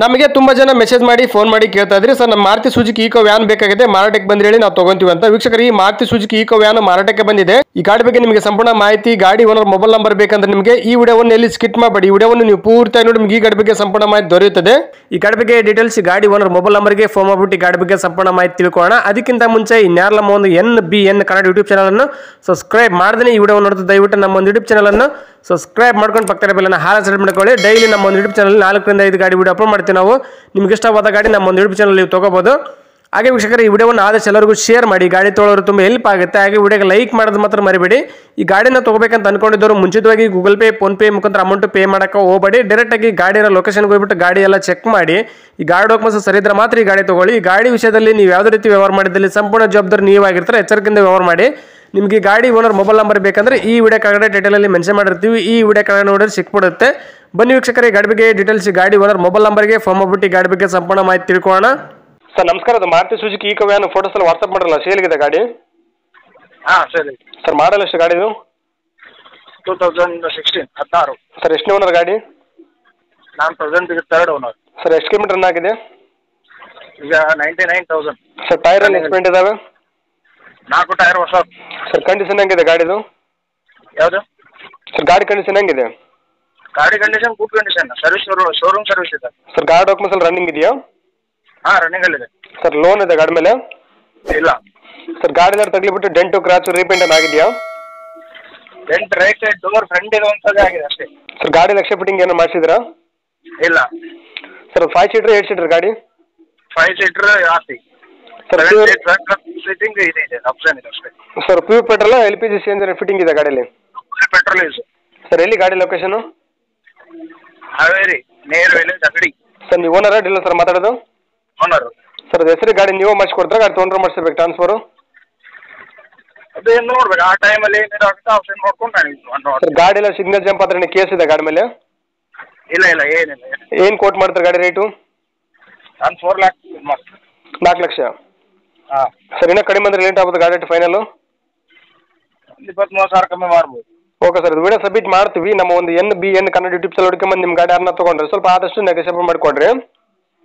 ನಮಗೆ ತುಂಬ ಜನ ಮೆಸೇಜ್ ಮಾಡಿ ಫೋನ್ ಮಾಡಿ ಕೇಳ್ತಾ ಇದ್ರಿ ಸರ್ ನಮ್ಮ ಮಾರುತಿ ಸುಜುಕಿ ಈಕೋ ವ್ಯಾನ್ ಬೇಕಾಗಿದೆ ಮಾರಾಟಕ್ಕೆ ಬಂದು ಹೇಳಿ ನಾವು ತಗೊಂತೀವಿ ಅಂತ. ವೀಕ್ಷಕರು, ಈ ಮಾರುತಿ ಸುಜುಕಿ ಈಕೋ ವ್ಯಾನ್ ಮಾರಾಟಕ್ಕೆ ಬಂದಿದೆ. ಈ ಗಾಡಿ ಬಗ್ಗೆ ನಿಮಗೆ ಸಂಪೂರ್ಣ ಮಾಹಿತಿ, ಗಾಡಿ ಓನರ್ ಮೊಬೈಲ್ ನಂಬರ್ ಬೇಕಂದ್ರೆ ನಿಮಗೆ ಈ ವಿಡಿಯೋವನ್ನು ಎಲ್ಲಿ ಸ್ಕಿಪ್ ಮಾಡಬೇಡಿ. ಈ ವಿಡಿಯೋವನ್ನು ನೀವು ಪೂರ್ತಿ ನೋಡಿ ನಿಮಗೆ ಈ ಗಾಡಿ ಬಗ್ಗೆ ಸಂಪೂರ್ಣ ಮಾಹಿತಿ ದೊರೆಯುತ್ತದೆ. ಈ ಗಾಡಿ ಬಗ್ಗೆ ಡೀಟೇಲ್ಸ್ ಗಾಡಿ ಓನರ್ ಮೊಬೈಲ್ ನಂಬರ್ಗೆ ಫೋನ್ ಮಾಡಿಬಿಟ್ಟು ಈ ಗಾಡಿ ಬಗ್ಗೆ ಸಂಪೂರ್ಣ ಮಾಹಿತಿ ತಿಳ್ಕೊಳ್ಳೋಣ. ಅದಕ್ಕಿಂತ ಮುಂಚೆ ಇನ್ಯಾರ ನಮ್ಮ ಒಂದು NBN ಕನ್ನಡ ಯೂಟ್ಯೂಬ್ ಚಾನಲ್ ಅನ್ನು ಸಬ್ಸ್ಕ್ರೈಬ್ ಮಾಡದೇ ಈ ವಿಡಿಯೋ ನೋಡ್ತಾ ದಯವಿಟ್ಟು ನಮ್ಮ ಒಂದು ಯೂಟ್ಯೂಬ್ ಚಾನಲ್ ಅನ್ನು ಸಬ್ಸ್ಕ್ರೈಬ್ ಮಾಡ್ಕೊಂಡು ಪಕ್ಕದ ಬೆಲ್ಲನ್ನು ಹಾರ ಸೆಟ್ ಮಾಡ್ಕೊಳ್ಳಿ. ಡೈಲಿ ನಮ್ಮ ಒಂದು ಯೂಟ್ಯೂಬ್ ಚಾನಲ್ 4 ರಿಂದ 5 ಗಾಡಿ ವಿಡಿಯೋ ಅಪ್ಲೋಡ್ ಮಾಡ್ತೀವಿ. ನಾವು ನಿಮ್ಗೆ ಇಷ್ಟವಾದ ಗಾಡಿ ನಮ್ಮ ಒಂದು ಯೂಟ್ಯೂಬ್ ಚಾನಲ್ ನೀವು ತಗೋಬಹುದು. ಹಾಗೆ ವೀಕ್ಷಕರು, ಈ ವಿಡಿಯೋವನ್ನು ಆದಷ್ಟು ಎಲ್ಲರಿಗೂ ಶೇರ್ ಮಾಡಿ, ಗಾಡಿ ತೊಗೊಳ್ಳೋರು ತುಂಬ ಹೆಲ್ಪ್ ಆಗುತ್ತೆ. ಹಾಗೆ ವಿಡಿಯೋಗೆ ಲೈಕ್ ಮಾಡೋದು ಮಾತ್ರ ಮರಿಬೇಡಿ. ಈ ಗಾಡಿನ ತಗೋಬೇಕಂತ ಅನ್ಕೊಂಡಿದ್ದವರು ಮುಂಚಿತವಾಗಿ ಗೂಗಲ್ ಪೇ, ಫೋನ್ ಪೇ ಮುಖಾಂತರ ಅಮೌಂಟ್ ಪೇ ಮಾಡೋಕೆ ಹೋಗಬೇಡಿ. ಡೈರೆಕ್ಟಾಗಿ ಗಾಡಿಯ ಲೊಕೇಶನ್ಗೆ ಹೋಗ್ಬಿಟ್ಟು ಗಾಡಿ ಎಲ್ಲ ಚೆಕ್ ಮಾಡಿ, ಈ ಗಾಡಿ ಡಾಕ್ಯುಮೆಂಟ್ಸ್ ಸರಿ ಇದ್ರೆ ಮಾತ್ರ ಈ ಗಾಡಿ ತಗೊಳ್ಳಿ. ಈ ಗಾಡಿ ವಿಷಯದಲ್ಲಿ ನೀವು ಯಾವುದೇ ರೀತಿ ವ್ಯವಹಾರ ಮಾಡಿದಲ್ಲಿ ಸಂಪೂರ್ಣ ಜವಾಬ್ದಾರಿ ನೀವಾಗಿರ್ತಾರೆ. ಎಚ್ಚರಿಕೆಯಿಂದ ವ್ಯವಹಾರ ಮಾಡಿ. ನಿಮಗೆ ಗಾಡಿ ಓನರ್ ಮೊಬೈಲ್ ನಂಬರ್ ಬೇಕಂದ್ರೆ ಈ ವಿಡಿಯೋ ಕೆಳಗಡೆ ಟೈಟಲಲ್ಲಿ ಮೆನ್ಷನ್ ಮಾಡಿರ್ತೀವಿ. ಈ ವಿಡಿಯೋ ಕೆಳಗಡೆ ನೋಡಿದ್ರೆ ಸಿಕ್ಬಿಡುತ್ತೆ. ಬನ್ನಿ ವೀಕ್ಷಕರೇ, ಗಾಡಿ ಬಗ್ಗೆ ಡೀಟೇಲ್ಸ್ ಗಾಡಿ ಓನರ್ ಮೊಬೈಲ್ ನಂಬರ್ಗೆ ಫೋನ್ ಮಾಡ್ಬಿಟ್ಟು ಗಾಡಿ ಬಗ್ಗೆ ಸಂಪೂರ್ಣ ಮಾಹಿತಿ ತಿಳ್ಕೊಳ್ಳೋಣ. ಸರ್ ನಮಸ್ಕಾರ, ಅದು Maruti Suzuki Eeco van photos ಎಲ್ಲ ವಾಟ್ಸಪ್ ಮಾಡಿರಲ್ಲ, ಸೇಲ್ಗಿದೆ ಗಾಡಿ? ಹಾಂ ಸರಿ ಸರ್ ಮಾಡಲ್ ಎಷ್ಟು ಗಾಡಿದು? 2016 16. ಸರ್ ಎಷ್ಟನೇ ಓನರ್ ಗಾಡಿ? ನಾನು ಪ್ರೆಸೆಂಟ್ ಥರ್ಡ್ ಓನರ್. ಸರ್ ಎಷ್ಟು ಕಿಲೋಮೀಟರ್ ರನ್ ಆಗಿದೆ? ಈಗ 99,000. ಸರ್ ಟೈರ್ ಎಲ್ಲ ಎಕ್ಸ್ಪೆಂಟ್ ಇದಾವೆ? 4 ಟೈರ್ ಹೊಸ. ಸರ್ ಕಂಡೀಷನ್ ಹೆಂಗಿದೆ ಗಾಡಿದು? ಯಾವುದು ಸರ್ ಗಾಡಿ ಕಂಡೀಷನ್ ಹೆಂಗಿದೆ? ಗಾಡಿ condition good condition, service showroom service ಇದೆ. ಸರ್ ಗಾಡಿ ಡಾಕ್ಯುಮೆಂಟ್ಸ್ ಎಲ್ಲ ರನ್ನಿಂಗ್ ಇದೆಯಾ? ಹಾಂ ರನ್ನಿಂಗಲ್ಲಿದೆ. ಸರ್ ಲೋನ್ ಇದೆ ಗಾಡಿ ಮೇಲೆ? ಇಲ್ಲ. ಸರ್ ಗಾಡಿ ಎಲ್ಲ ತಗಲಿಬಿಟ್ಟು ಡೆಂಟು ಕ್ರಾಚು ರೀಪೇಂಟ್ ಆಗಿದೆಯಾ? Front right side door front ಇರುವಂಥದ್ದೇ ಆಗಿದೆ ಅಷ್ಟೇ. ಸರ್ ಗಾಡಿ ಲಕ್ಷ ಫಿಟ್ಟಿಂಗ್ ಏನು ಮಾಡಿಸಿದ್ರಾ? ಇಲ್ಲ. ಸರ್ 5 ಸೀಟರ್ 8 ಸೀಟರ್ ಗಾಡಿ? 5 ಸೀಟರ್ ಆರ್ಸಿ. ಸರ್ ಸೀಟಿಂಗ್ ಇದೆ ಆಪ್ಷನ್ ಇದೆ ಅಷ್ಟೇ. Sir pure petrol LPG CNG fitting ಇದೆ ಗಾಡಿಯಲ್ಲಿ? Petrol use. ಸರ್ ಎಲ್ಲಿ ಗಾಡಿ ಲೊಕೇಶನು? ಹಾವೇರಿ ನೇರ್ ವೇಲೆ ಅಂಗಡಿ. ಸರ್ ನೀವು ಓನರ ಡೀಲರ್ ಸರ್ ಮಾತಾಡೋದು? ಓನರು. ಸರ್ ಅದು ಹೆಸರು ಗಾಡಿ ನೀವು ಮಾಡಿಸ್ಕೊಡ್ತಾರೆ, ಗಾಡಿ ತೊಗೊಂಡ್ರೆ ಮಾಡಿಸ್ಬೇಕು ಟ್ರಾನ್ಸ್ಫರು? ಅದೇನು ನೋಡ್ಬೇಕು, ಆ ಟೈಮಲ್ಲಿ ಏನಿದೆ ಆಪ್ಷನ್ ನೋಡ್ಕೊಂಡು ನಾನು. ಸರ್ ಗಾಡಿ ಎಲ್ಲ ಸಿಗ್ನಲ್ ಜಂಪ್ ಆದ್ರೆ ಕೇಸ್ ಇದೆ ಗಾಡಿ ಮೇಲೆ? ಇಲ್ಲ ಇಲ್ಲ ಏನಿಲ್ಲ. ಏನು ಕೋಟ್ ಮಾಡ್ತಾರೆ ಗಾಡಿ ರೇಟು? ನಾನು 4 ಲ್ಯಾಕ್ ಮಾಡ್ತೀನಿ. 4 ಲಕ್ಷ? ಹಾಂ. ಸರ್ ಇನ್ನೂ ಕಡಿಮೆ ಅಂದರೆ ರೇಟ್ ಆಗುತ್ತೆ ಗಾಡಿ ರೇಟ್ ಫೈನಲು? 23 ಸಾವಿರ ಕಮ್ಮಿ ಮಾಡ್ಬೋದು. ಓಕೆ ಸರ್, ಇದು ವಿಡಿಯೋ ಸಬ್ಮಿಟ್ ಮಾಡ್ತೀವಿ. ನಮ್ಮ ಒಂದು NBN ಕನ್ನಡ ಯೂಟ್ಯೂಬ್ ಚಾನಲ್ ಹುಡ್ಕೊಂಬಂದು ನಿಮ್ಮ ಗಾಡಿ ಯಾರನ್ನ ತೊಗೊಂಡ್ರೆ ಸ್ವಲ್ಪ ಆದಷ್ಟು ನೆಗೋಷಿಯೇಟ್ ಮಾಡಿಕೊಡ್ರಿ.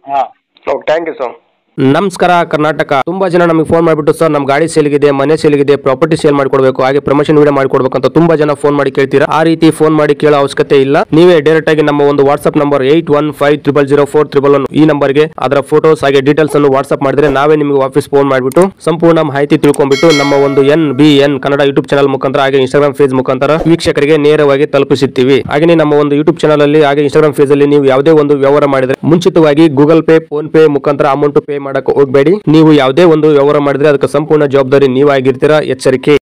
ಹಾಂ ಓಕೆ, ಥ್ಯಾಂಕ್ ಯು ಸರ್. ನಮಸ್ಕಾರ ಕರ್ನಾಟಕ. ತುಂಬಾ ಜನ ನಮಗೆ ಫೋನ್ ಮಾಡಿಬಿಟ್ಟು ಸರ್ ನಮ್ಮ ಗಾಡಿ ಸೇಲ್ಗಿದೆ, ಮನೆ ಸೇಲ್ಗಿದೆ, ಪ್ರಾಪರ್ಟಿ ಸೇಲ್ ಮಾಡಿಕೊಡ್ಬೇಕು, ಹಾಗೆ ಪ್ರಮೋಷನ್ ವಿಡಿಯೋ ಮಾಡಿಕೊಡ್ಬೇಕು ಅಂತ ತುಂಬಾ ಜನ ಫೋನ್ ಮಾಡಿ ಕೇಳ್ತೀರಾ. ಆ ರೀತಿ ಫೋನ್ ಮಾಡಿ ಕೇಳೋ ಅವಶ್ಯಕತೆ ಇಲ್ಲ. ನೀವೇ ಡೈರೆಕ್ಟ್ ಆಗಿ ನಮ್ಮ ಒಂದು ವಾಟ್ಸ್ಆಪ್ ನಂಬರ್ 81500411 ಈ ನಂಬರ್ಗೆ ಅದರ ಫೋಟೋಸ್ ಹಾಗೆ ಡೀಟೇಲ್ಸ್ ಅನ್ನು ವಾಟ್ಸ್ಆಪ್ ಮಾಡಿದ್ರೆ ನಾವೇ ನಿಮಗೆ ವಾಪಸ್ ಫೋನ್ ಮಾಡಿಬಿಟ್ಟು ಸಂಪೂರ್ಣ ಮಾಹಿತಿ ತಿಳ್ಕೊಂಡ್ಬಿಟ್ಟು ನಮ್ಮ ಒಂದು NBN ಕನ್ನಡ ಯೂಟ್ಯೂಬ್ ಚಾನಲ್ ಮುಖಾಂತರ ಹಾಗೆ ಇನ್ಸ್ಟಾಗ್ರಾಮ್ ಪೇಜ್ ಮುಖಾಂತರ ವೀಕ್ಷಕರಿಗೆ ನೇರವಾಗಿ ತಲುಪಿಸುತ್ತೀವಿ. ಹಾಗೆ ನಮ್ಮ ಒಂದು ಯೂಟ್ಯೂಬ್ ಚಾನಲ್ ಅಲ್ಲಿ ಹಾಗೆ ಇನ್ಸ್ಟಾಗ್ರಾಮ್ ಪೇಜ್ ಅಲ್ಲಿ ನೀವು ಯಾವುದೇ ಒಂದು ವ್ಯವಹಾರ ಮಾಡಿದ್ರೆ ಮುಂಚಿತವಾಗಿ ಗೂಗಲ್ ಪೇ, ಫೋನ್ ಪೇ ಮುಖಾಂತರ ಅಮೌಂಟ್ ಪೇ ಮಾಡಕ್ಕೆ ಹೋಗಬೇಡಿ. ನೀವು ಯಾವುದೇ ಒಂದು ವ್ಯವಹಾರ ಮಾಡಿದ್ರೆ ಅದಕ್ಕೆ ಸಂಪೂರ್ಣ ಜವಾಬ್ದಾರಿ ನೀವಾಗಿರ್ತೀರಾ. ಎಚ್ಚರಿಕೆ.